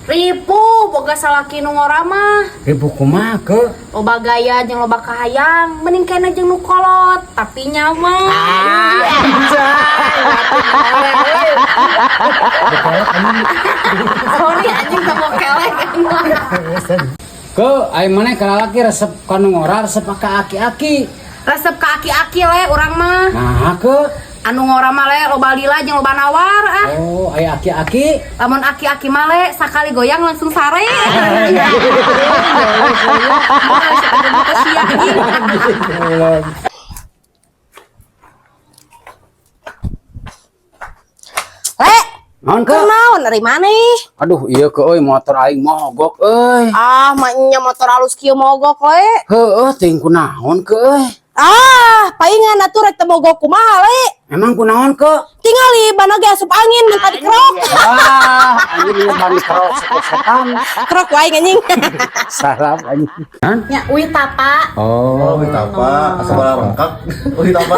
Ribu boga salaki nu ngorama. Ribu kumaha ke? Loba gaya jeung loba kahayang, mending kena jeung nu kolot, tapi nyaman. Sorry anjing teu kelek. Ke ai maneh ka lalaki resep ka nu ngora resep ka aki-aki. Resep ka aki-aki le urang mah. Nah ke Anu ngorama le loba lila jeung loba nawar ah. oh aya aki-aki. Lamun aki-aki mah le sakali goyang langsung sare. Le, Naon ke? naon dari mana? Aduh iya ke euy motor aing mogok euy. Ah, maknya motor halus kieu mogok le. Heueuh teuing kunaon ke euy? Ah, paingan atuh rek teu mogok kumaha le. Emang kunaon ke? Tingali bana ge asup angin minta dikrok. Wah, anjing bani kerok setan. Krok wae anjing. Sarap anjing. Hah? Nya uwi tapa. Oh, Tapa, asal rengkak. Tapa.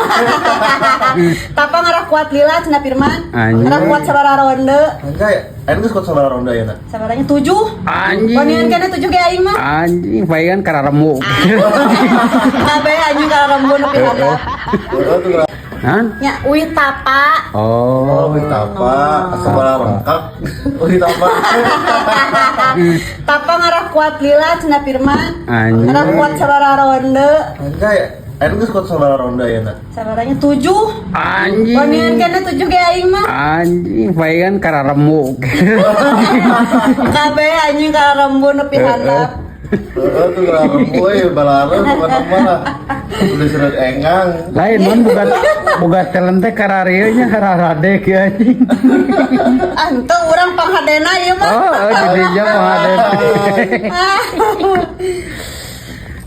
Tapa ngarah kuat lila cenah Firman. Anjing. Ngarah kuat sabara ronde. Enggak, aing geus kuat sabar ronda ya, Nak. Sabaranya 7. Anjing. Panian kana 7 ge aing mah. Anjing, paegan kararemu. Kabeh anjing ka rembun nepi handap. Hah? Nya uwi tapa. Oh, Tapa, asal rengkak. Tapa. Tapa ngarah kuat lila cenah Firman. Anjing. Ngarah kuat sabara ronde. Enggak, aing geus kuat sabar ronda ya, Nak. Sabaranya 7. Anjing. Panian kana 7 ge aing mah. Anjing, paegan kararemu. Kabeh anjing ka rembun nepi handap. Tuh rembu balareum mana-mana. Udah surat engang. Lain mun boga talent teh kararieu nya kararadek ya anjing. Ante urang panghadena ieu mah. Oh, jadi jeung ada.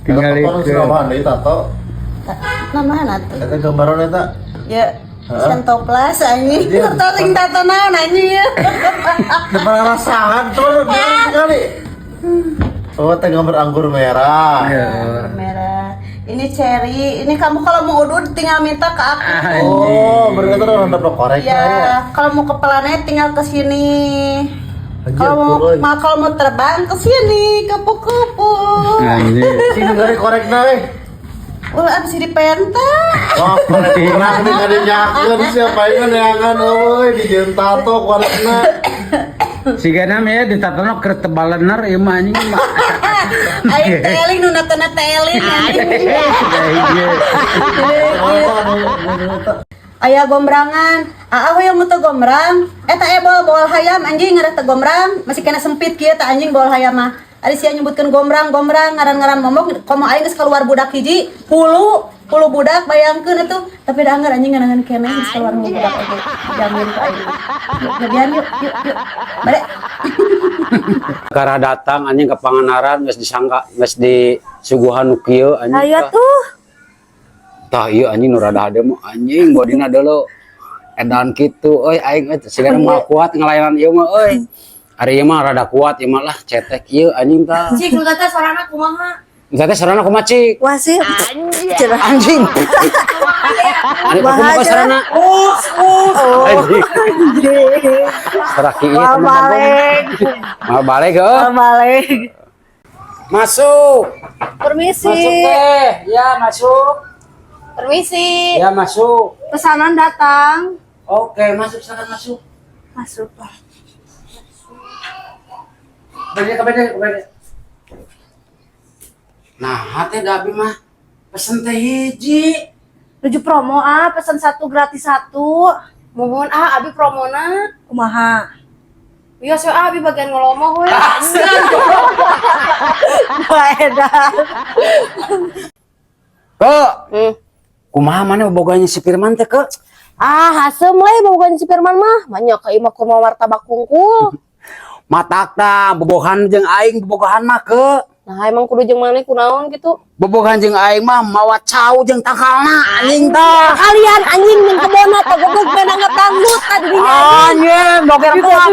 Tinggal Kalau itu. apaan deui tato? Namahan atuh. Eta gambaran eta. Ya, centoplas anjing. Tato sing tato naon anjing ya. Depan rasahan tuh kali. Oh, teh gambar anggur merah. Merah. Ini cherry. Ini kamu kalau mau udud tinggal minta ke aku. Oh, berarti tuh randa korek Ya, kalau mau ke planet tinggal ke sini. Kalau mau terbang ke sini, kupu-kupu. Anjing. Sini gari korek naik. Ulah abis dipenta. Wah, korek kurang nih gari nyakeun siapa yang neangan euy di jeung tato korekna. Sigana mah ditatona keur tebalener ieu mah anjing mah. Aing teling nu natana teling anjing. Aya gombrangan. Aawe yang mutu gombrang. Eta bol hayam anjing ngaran teh gombrang, masih kena sempit kieu teh anjing bol hayam mah. Ari sia nyebutkeun gombrang ngaran-ngaran momok komo aing geus keluar budak hiji, puluh budak bayangkeun atuh. Tapi da anggar anjing nganangan keneh geus keluar budak oge. Jamin ka aing. Gedean yuk. Bare. Kara datang anjing ke Pangandaran geus disangka geus disuguhan nu kieu anjing. Aya tuh. Tah ieu anjing nu rada hade mah anjing bodina deuleu. Edan kitu euy aing sigana mah kuat ngalayanan ieu mah euy. Ari ieu mah rada kuat ieu mah lah cetek ieu anjing tah. Cik lu teh sorana kumaha? Teh sarana kumaha cik? Wah sih. Anjing. Ani kumaha sarana? Anjing. Saraki ieu teman. Balik heuh. Balik. Masuk. Permisi. Masuk teh. Ya, masuk. Permisi. Ya, masuk. Pesanan datang. Oke, masuk silakan masuk. Masuk. Beda. Nah, hati Gabi mah pesen teh hiji. Tujuh promo pesan 1 gratis 1. Mohon abi promona. Kumaha? Iya so abi bagian ngolomoh we. Baedan. Kok? Kumaha mana boganya si Firman teh, Kak? Hasem we bobogan si Firman mah. Banyak ka imah kurma martabak kungkul. Matakna bobohan jeung aing bobogahan mah, Kak. Nah, emang kudu jeung maneh kunaon gitu? Bobogan jeung aing mah mawa cau jeung tangkalna anjing tah. Kalian anjing jeung kebona teh goblok benang dangdut tadi. Anjing boger kuat.